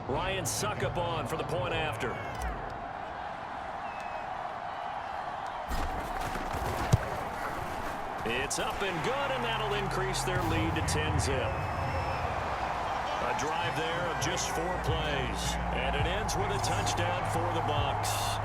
Ryan Suckup on for the point after. It's up and good, and that'll increase their lead to 10-zip. A drive there of just 4 plays, and it ends with a touchdown for the Bucs.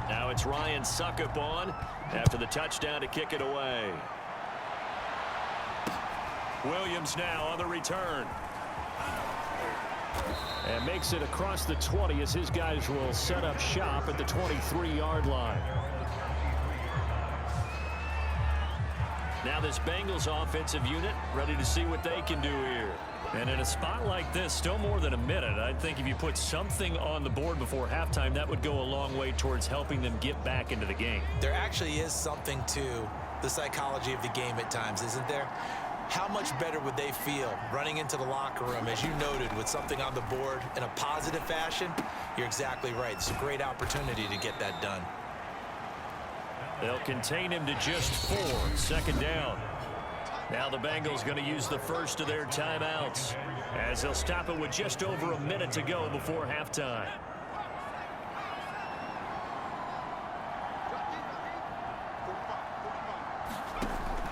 Now it's Ryan Suckup on after the touchdown to kick it away. Williams now on the return. And makes it across the 20 as his guys will set up shop at the 23-yard line. Now this Bengals offensive unit ready to see what they can do here. And in a spot like this, still more than a minute, I think if you put something on the board before halftime, that would go a long way towards helping them get back into the game. There actually is something to the psychology of the game at times, isn't there? How much better would they feel running into the locker room, as you noted, with something on the board in a positive fashion? You're exactly right. It's a great opportunity to get that done. They'll contain him to just 4. Second down. Now the Bengals going to use the first of their timeouts as they'll stop it with just over a minute to go before halftime.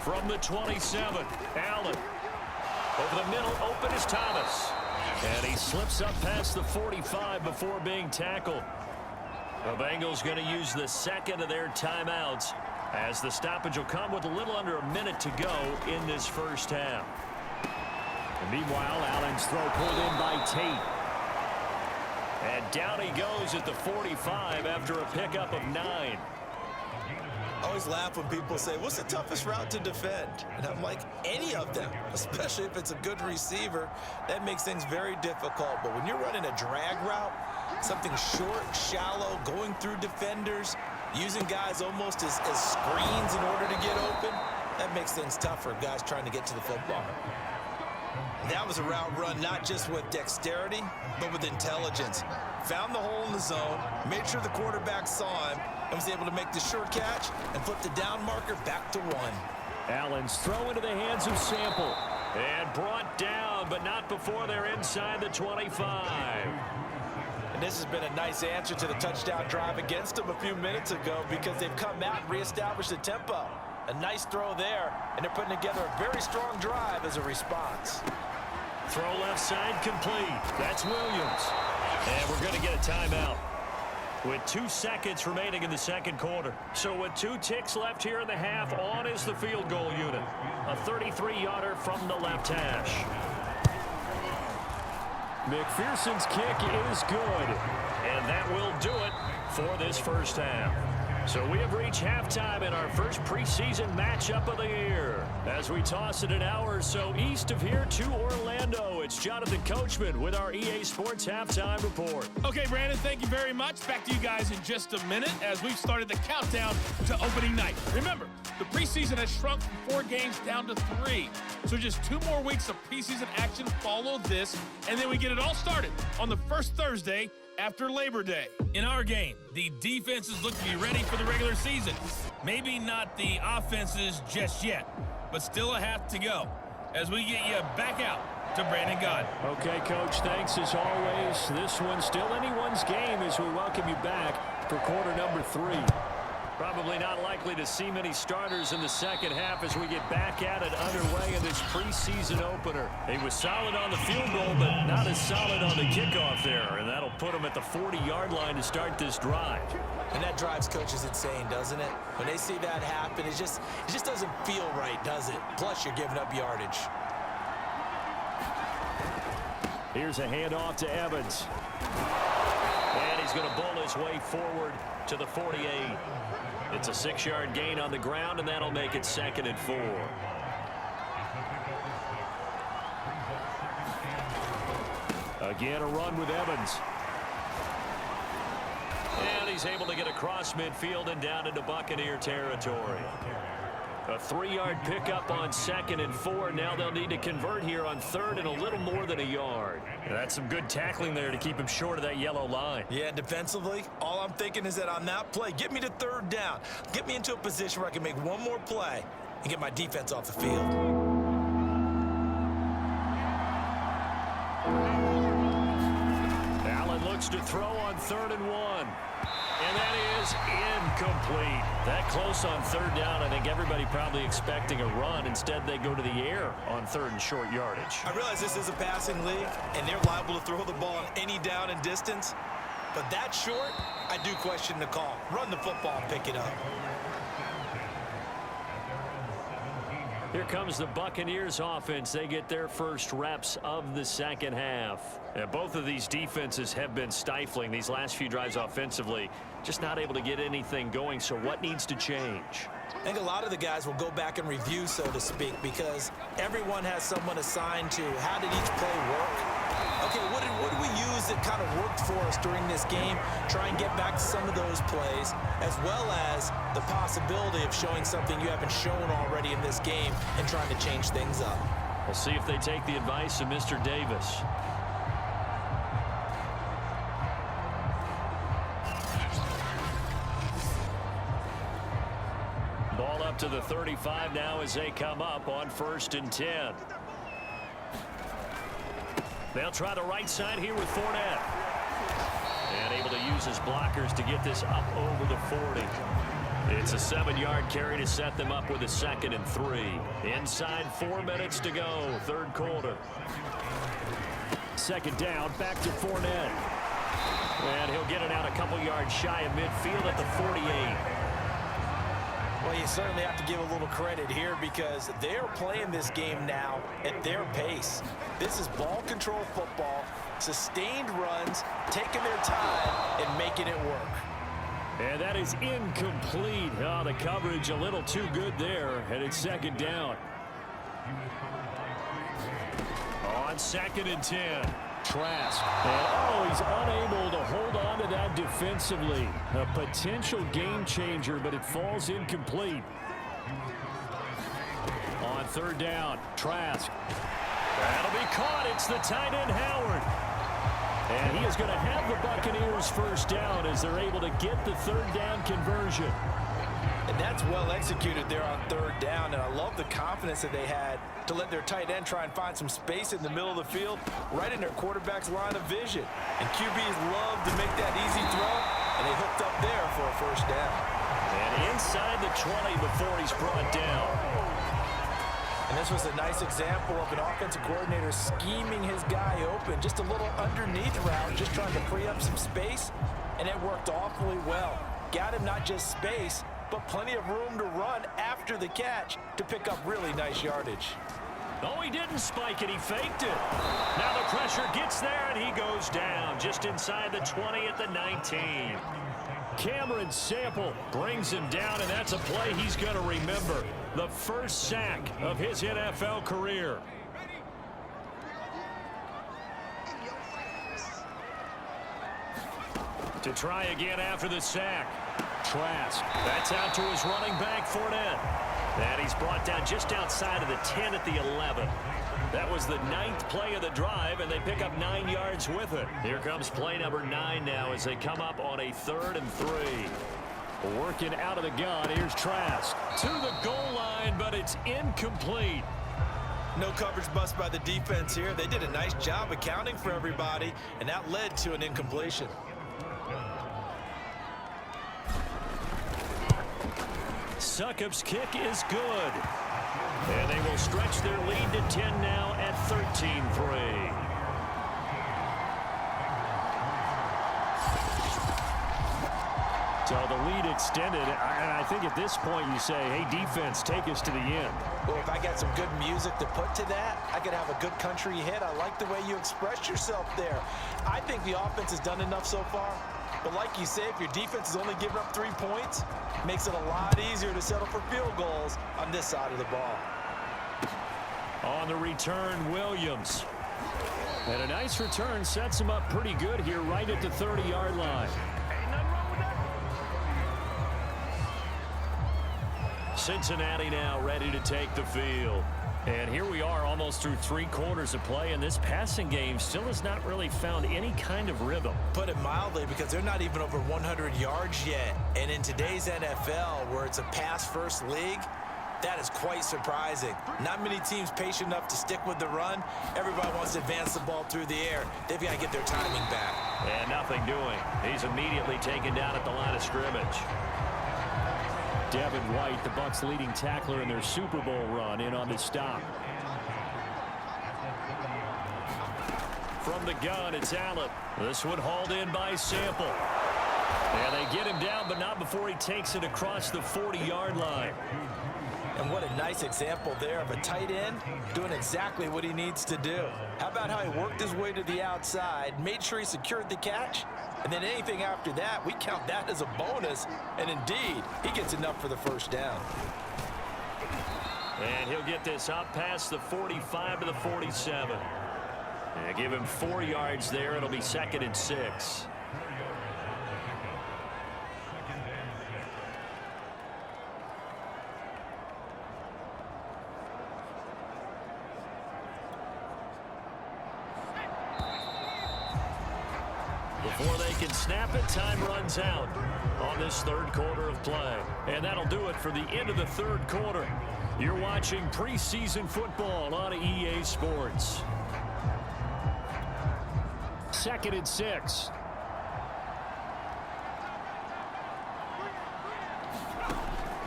From the 27, Allen. Over the middle, open is Thomas. And he slips up past the 45 before being tackled. The Bengals going to use the second of their timeouts as the stoppage will come with a little under a minute to go in this first half. And meanwhile, Allen's throw pulled in by Tate. And down he goes at the 45 after a pickup of 9. I always laugh when people say, what's the toughest route to defend? And I'm like, any of them, especially if it's a good receiver. That makes things very difficult. But when you're running a drag route, something short, shallow, going through defenders, using guys almost as screens in order to get open, that makes things tough for guys trying to get to the football. That was a route run not just with dexterity, but with intelligence. Found the hole in the zone, made sure the quarterback saw him, and was able to make the sure catch and flip the down marker back to 1. Allen's throw into the hands of Sample. And brought down, but not before they're inside the 25. And this has been a nice answer to the touchdown drive against them a few minutes ago because they've come out and reestablished the tempo. A nice throw there, and they're putting together a very strong drive as a response. Throw left side complete. That's Williams. And we're going to get a timeout with 2 seconds remaining in the second quarter. So with 2 ticks left here in the half, on is the field goal unit. A 33-yarder from the left hash. McPherson's kick is good. And that will do it for this first half. So we have reached halftime in our first preseason matchup of the year. As we toss it an hour or so east of here to Orlando, it's Jonathan Coachman with our EA Sports Halftime Report. Okay, Brandon, thank you very much. Back to you guys in just a minute as we've started the countdown to opening night. Remember, the preseason has shrunk from 4 games down to 3. So just 2 more weeks of preseason action follow this, and then we get it all started on the first Thursday after Labor Day. In our game, the defenses look to be ready for the regular season. Maybe not the offenses just yet, but still a half to go as we get you back out to Brandon Gaudin. Okay, Coach, thanks as always. This one's still anyone's game as we welcome you back for quarter number 3. Probably not likely to see many starters in the second half as we get back at it underway in this preseason opener. He was solid on the field goal, but not as solid on the kickoff there, and that'll put him at the 40-yard line to start this drive. And that drives coaches insane, doesn't it? When they see that happen, it just doesn't feel right, does it? Plus, you're giving up yardage. Here's a handoff to Evans. And he's going to bull his way forward to the 48. It's a 6-yard gain on the ground, and that'll make it 2nd and 4. Again, a run with Evans. And he's able to get across midfield and down into Buccaneer territory. A 3-yard pickup on 2nd and 4. Now they'll need to convert here on 3rd and a little more than a yard. And that's some good tackling there to keep him short of that yellow line. Yeah, and defensively, all I'm thinking is that on that play, get me to 3rd down. Get me into a position where I can make one more play and get my defense off the field. Allen looks to throw on 3rd and 1. And that is incomplete. That close on 3rd down. I think everybody probably expecting a run. Instead, they go to the air on 3rd and short yardage. I realize this is a passing league, and they're liable to throw the ball on any down and distance. But that short, I do question the call. Run the football and pick it up. Here comes the Buccaneers offense. They get their first reps of the second half. And both of these defenses have been stifling these last few drives offensively. Just not able to get anything going. So what needs to change? I think a lot of the guys will go back and review, so to speak, because everyone has someone assigned to how did each play work. Okay, what did we use that kind of worked for us during this game? Try and get back to some of those plays, as well as the possibility of showing something you haven't shown already in this game and trying to change things up. We'll see if they take the advice of Mr. Davis. Ball up to the 35 now as they come up on 1st and 10. They'll try the right side here with Fournette. And able to use his blockers to get this up over the 40. It's a 7-yard carry to set them up with a 2nd and 3. Inside 4 minutes to go, 3rd quarter. 2nd down, back to Fournette. And he'll get it out a couple yards shy of midfield at the 48. Well, you certainly have to give a little credit here because they're playing this game now at their pace. This is ball control football, sustained runs, taking their time and making it work. And that is incomplete. Oh, the coverage a little too good there, and it's 2nd down. On 2nd and 10. Trask. And, he's unable to hold on to that defensively. A potential game changer, but it falls incomplete. On 3rd down, Trask. That'll be caught. It's the tight end, Howard. And he is going to have the Buccaneers first down as they're able to get the 3rd down conversion. And that's well executed there on 3rd down, and I love the confidence that they had to let their tight end try and find some space in the middle of the field, right in their quarterback's line of vision. And QBs love to make that easy throw, and they hooked up there for a first down. And inside the 20 before he's brought down. And this was a nice example of an offensive coordinator scheming his guy open, just a little underneath route, just trying to free up some space, and it worked awfully well. Got him not just space, but plenty of room to run after the catch to pick up really nice yardage. Oh, he didn't spike it. He faked it. Now the pressure gets there, and he goes down just inside the 20 at the 19. Cameron Sample brings him down, and that's a play he's going to remember. The first sack of his NFL career. To try again after the sack. Trask. That's out to his running back, Fournette. And he's brought down just outside of the 10 at the 11. That was the 9th play of the drive, and they pick up 9 yards with it. Here comes play number 9 now as they come up on a 3rd and 3. Working out of the gun, here's Trask. To the goal line, but it's incomplete. No coverage bust by the defense here. They did a nice job accounting for everybody, and that led to an incompletion. Succop's kick is good. And they will stretch their lead to 10 now at 13-3. So the lead extended, and I think at this point you say, hey, defense, take us to the end. Well, if I got some good music to put to that, I could have a good country hit. I like the way you expressed yourself there. I think the offense has done enough so far. But like you say, if your defense is only giving up 3 points, it makes it a lot easier to settle for field goals on this side of the ball. On the return, Williams. And a nice return sets him up pretty good here right at the 30-yard line. Cincinnati now ready to take the field. And here we are almost through 3 quarters of play, and this passing game still has not really found any kind of rhythm. Put it mildly, because they're not even over 100 yards yet. And in today's NFL, where it's a pass-first league, that is quite surprising. Not many teams patient enough to stick with the run. Everybody wants to advance the ball through the air. They've got to get their timing back. And nothing doing. He's immediately taken down at the line of scrimmage. Devin White, the Bucs' leading tackler in their Super Bowl run, in on the stop. From the gun, it's Allen. This one hauled in by Sample. And they get him down, but not before he takes it across the 40-yard line. And what a nice example there of a tight end doing exactly what he needs to do. How about how he worked his way to the outside, made sure he secured the catch, and then anything after that, we count that as a bonus. And indeed, he gets enough for the first down. And he'll get this up past the 45 to the 47. And give him 4 yards there. It'll be 2nd and 6. Before they can snap it, time runs out on this 3rd quarter of play. And that'll do it for the end of the 3rd quarter. You're watching preseason football on EA Sports. 2nd and 6.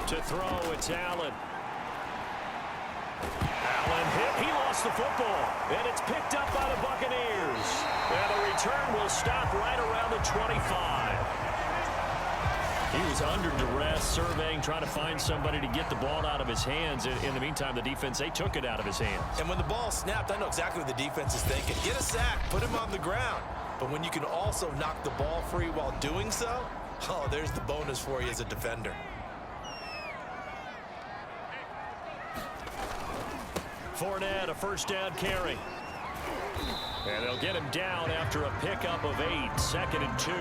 To throw, it's Allen. Allen hit. He lost the football. And it's picked up by the Buccaneers. And the return will stop right around the 25. He was under duress, surveying, trying to find somebody to get the ball out of his hands. In the meantime, the defense, they took it out of his hands. And when the ball snapped, I know exactly what the defense is thinking. Get a sack, put him on the ground. But when you can also knock the ball free while doing so, oh, there's the bonus for you as a defender. Fournette, a first down carry. And they'll get him down after a pickup of 8, 2nd and 2.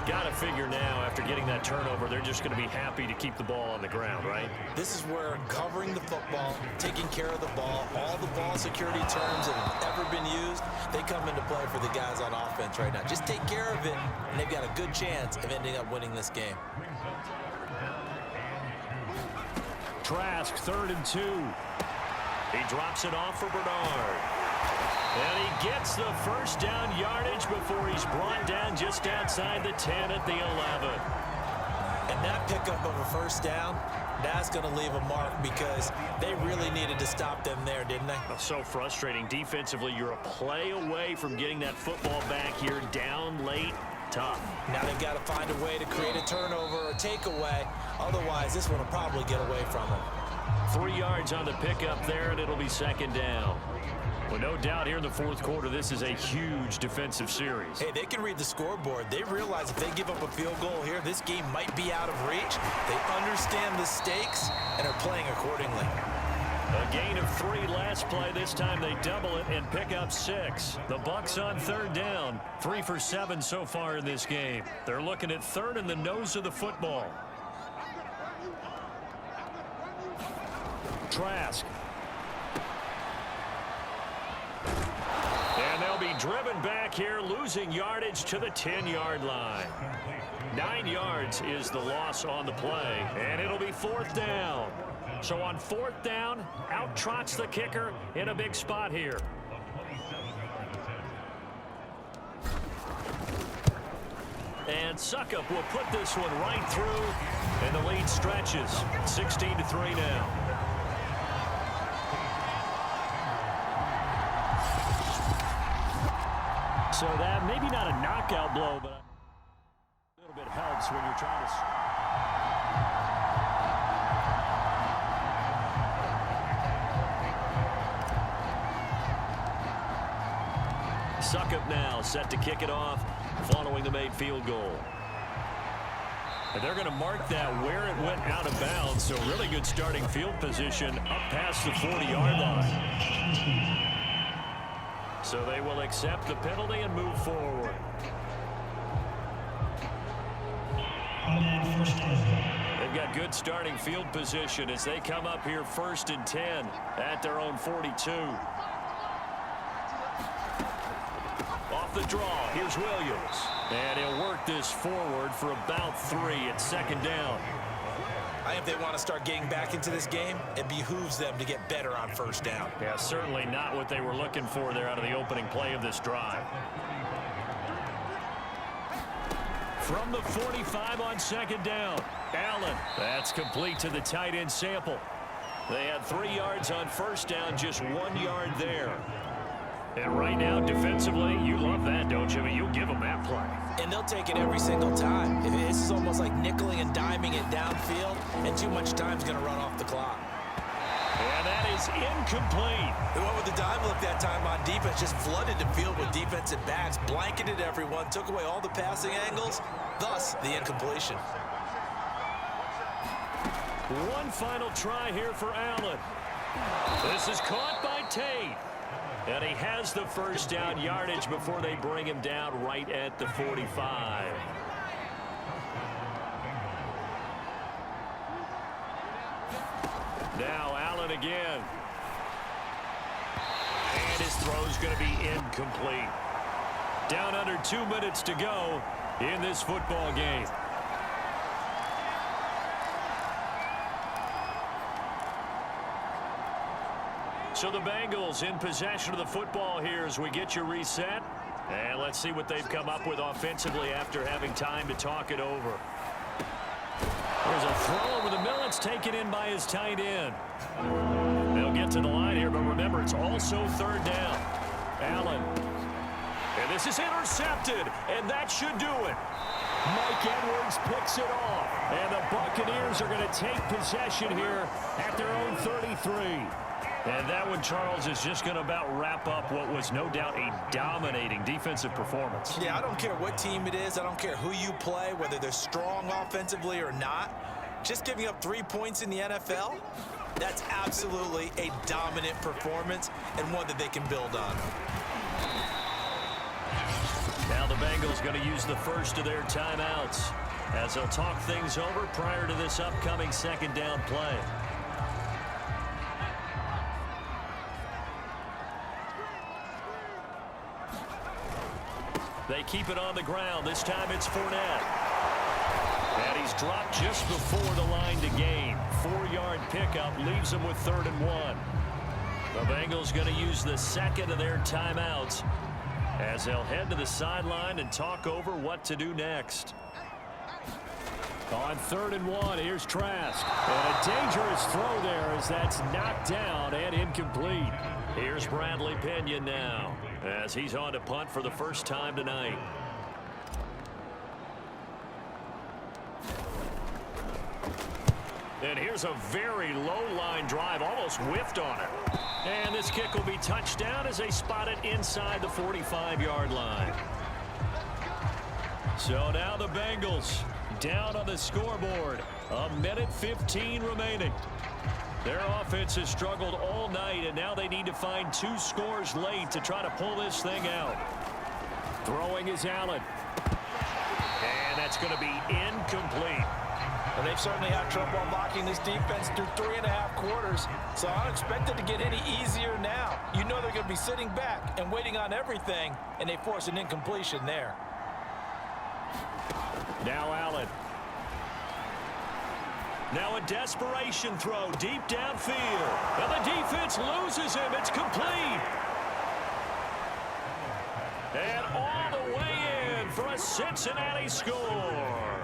Got to figure now, after getting that turnover, they're just going to be happy to keep the ball on the ground, right? This is where covering the football, taking care of the ball, all the ball security terms that have ever been used, they come into play for the guys on offense right now. Just take care of it, and they've got a good chance of ending up winning this game. Trask, 3rd and 2. He drops it off for Bernard. And he gets the first down yardage before he's brought down just outside the 10 at the 11. And that pickup of a first down, that's going to leave a mark, because they really needed to stop them there, didn't they? So frustrating. Defensively, you're a play away from getting that football back here, down late. Tough. Now they've got to find a way to create a turnover or takeaway. Otherwise, this one will probably get away from them. 3 yards on the pickup there, and it'll be 2nd down. Well, no doubt here in the 4th quarter, this is a huge defensive series. Hey, they can read the scoreboard. They realize if they give up a field goal here, this game might be out of reach. They understand the stakes and are playing accordingly. A gain of 3 last play. This time they double it and pick up 6. The Bucs on 3rd down. 3 for 7 so far in this game. They're looking at 3rd in the nose of the football. Trask. And they'll be driven back here, losing yardage to the 10-yard line. 9 yards is the loss on the play, and it'll be 4th down. So on 4th down, out trots the kicker in a big spot here. And Suckup will put this one right through, and the lead stretches. 16-3 now. So that maybe not a knockout blow, but a little bit helps when you're trying to... Suckup now set to kick it off following the made field goal. And they're going to mark that where it went out of bounds, so really good starting field position up past the 40-yard line. So they will accept the penalty and move forward. And They've got good starting field position as they come up here 1st and 10 at their own 42. Off the draw, here's Williams. And he'll work this forward for about 3 at 2nd down. I think if they want to start getting back into this game, it behooves them to get better on 1st down. Yeah, certainly not what they were looking for there out of the opening play of this drive. From the 45 on 2nd down, Allen. That's complete to the tight end Sample. They had 3 yards on 1st down, just 1 yard there. And right now, defensively, you love that, don't you? I mean, you'll give them that play. And they'll take it every single time. This is almost like nickeling and diming it downfield, and too much time's going to run off the clock. And that is incomplete. They went with the dime look that time on defense, just flooded the field with defensive backs, blanketed everyone, took away all the passing angles, thus the incompletion. One final try here for Allen. This is caught by Tate. And he has the 1st down yardage before they bring him down right at the 45. Now Allen again. And his throw's going to be incomplete. Down under 2 minutes to go in this football game. So the Bengals in possession of the football here as we get you reset. And let's see what they've come up with offensively after having time to talk it over. There's a throw over the middle. It's taken in by his tight end. They'll get to the line here, but remember, it's also 3rd down. Allen. And this is intercepted, and that should do it. Mike Edwards picks it off. And the Buccaneers are going to take possession here at their own 33. And that one, Charles, is just going to about wrap up what was no doubt a dominating defensive performance. Yeah, I don't care what team it is. I don't care who you play, whether they're strong offensively or not. Just giving up 3 points in the NFL, that's absolutely a dominant performance and one that they can build on. Now the Bengals going to use the first of their timeouts as they'll talk things over prior to this upcoming 2nd down play. They keep it on the ground. This time it's Fournette. And he's dropped just before the line to gain. 4-yard pickup leaves them with 3rd and 1. The Bengals going to use the 2nd of their timeouts as they'll head to the sideline and talk over what to do next. On 3rd and 1, here's Trask. And a dangerous throw there as that's knocked down and incomplete. Here's Bradley Pinion now as he's on to punt for the first time tonight. And here's a very low line drive, almost whiffed on it. And this kick will be touched down as they spot it inside the 45-yard line. So now the Bengals down on the scoreboard. 1:15 remaining. Their offense has struggled all night, and now they need to find 2 scores late to try to pull this thing out. Throwing is Allen. And that's going to be incomplete. And they've certainly had trouble unlocking this defense through 3.5 quarters, so I don't expect it to get any easier now. You know they're going to be sitting back and waiting on everything, and they force an incompletion there. Now Allen. Now a desperation throw deep downfield. And the defense loses him. It's complete. And all the way in for a Cincinnati score.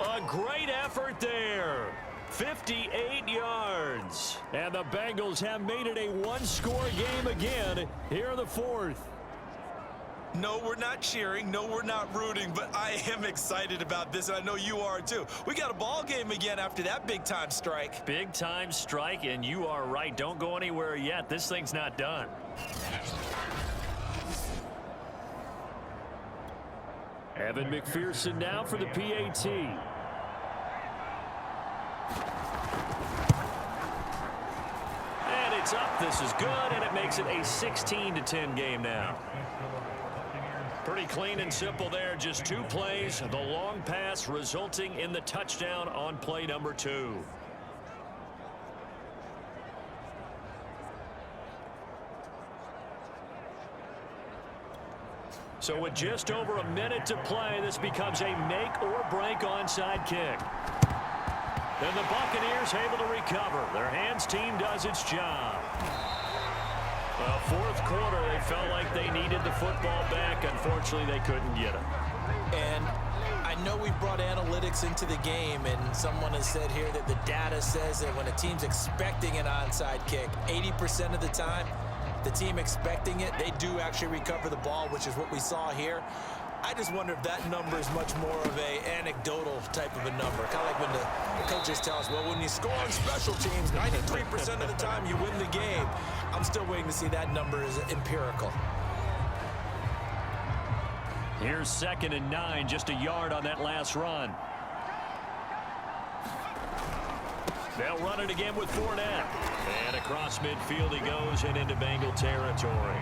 A great effort there. 58 yards. And the Bengals have made it a 1-score game again here in the 4th. No, we're not cheering. No, we're not rooting, but I am excited about this, and I know you are too. We got a ball game again after that big-time strike. Big-time strike, and you are right. Don't go anywhere yet. This thing's not done. Evan McPherson now for the PAT. And it's up. This is good, and it makes it a 16-10 game now. Pretty clean and simple there. Just 2 plays. The long pass resulting in the touchdown on play number 2. So with just over a minute to play, this becomes a make or break onside kick. And the Buccaneers able to recover. Their hands team does its job. Well, fourth quarter, they felt like they needed the football back. Unfortunately, they couldn't get it. And I know we brought analytics into the game, and someone has said here that the data says that when a team's expecting an onside kick, 80% of the time, the team expecting it, they do actually recover the ball, which is what we saw here. I just wonder if that number is much more of a anecdotal type of a number. Kind of like when the coaches tell us, well, when you score on special teams, 93% of the time you win the game. I'm still waiting to see that number is empirical. Here's 2nd and 9, just a yard on that last run. They'll run it again with Fournette. And across midfield he goes and into Bengal territory.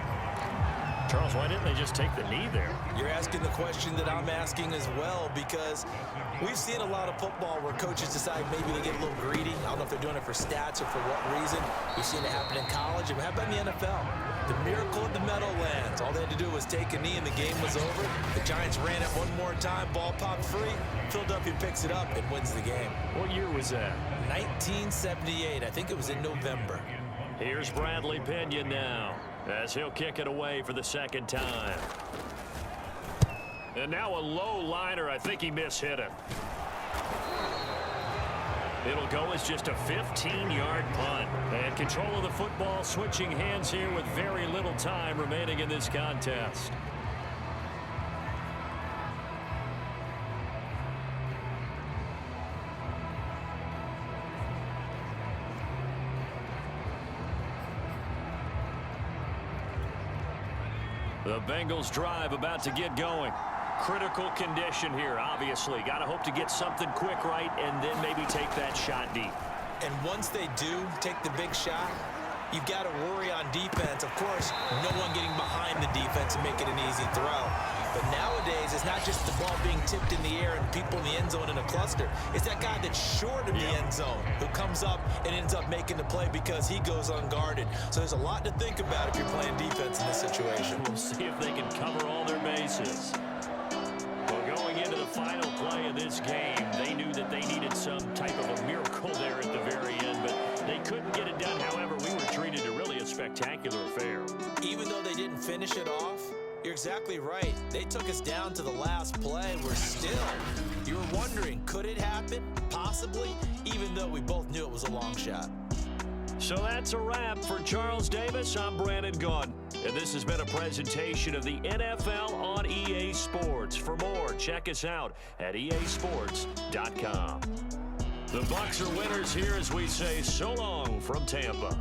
Charles, why didn't they just take the knee there? You're asking the question that I'm asking as well, because we've seen a lot of football where coaches decide maybe they get a little greedy. I don't know if they're doing it for stats or for what reason. We've seen it happen in college. And how about in the NFL? The miracle of the Meadowlands. All they had to do was take a knee and the game was over. The Giants ran it one more time. Ball popped free. Philadelphia picks it up and wins the game. What year was that? 1978. I think it was in November. Here's Bradley Pinion now, as he'll kick it away for the 2nd time. And now a low liner. I think he mishit it. It'll go as just a 15-yard punt. And control of the football switching hands here with very little time remaining in this contest. The Bengals drive about to get going. Critical condition here, obviously. Got to hope to get something quick right and then maybe take that shot deep. And once they do take the big shot, you've got to worry on defense. Of course, no one getting behind the defense and make it an easy throw. But nowadays, it's not just the ball being tipped in the air and people in the end zone in a cluster. It's that guy that's short of the end zone who comes up and ends up making the play because he goes unguarded. So there's a lot to think about if you're playing defense in this situation. We'll see if they can cover all their bases. Well, going into the final play of this game, they knew that they needed some type of a miracle there at the very end, but they couldn't get it done. However, we were treated to really a spectacular affair. Even though they didn't finish it off, you're exactly right. They took us down to the last play. We're still, you were wondering, could it happen? Possibly, even though we both knew it was a long shot. So that's a wrap for Charles Davis. I'm Brandon Gaudin, and this has been a presentation of the NFL on EA Sports. For more, check us out at easports.com. The Bucs are winners here as we say so long from Tampa.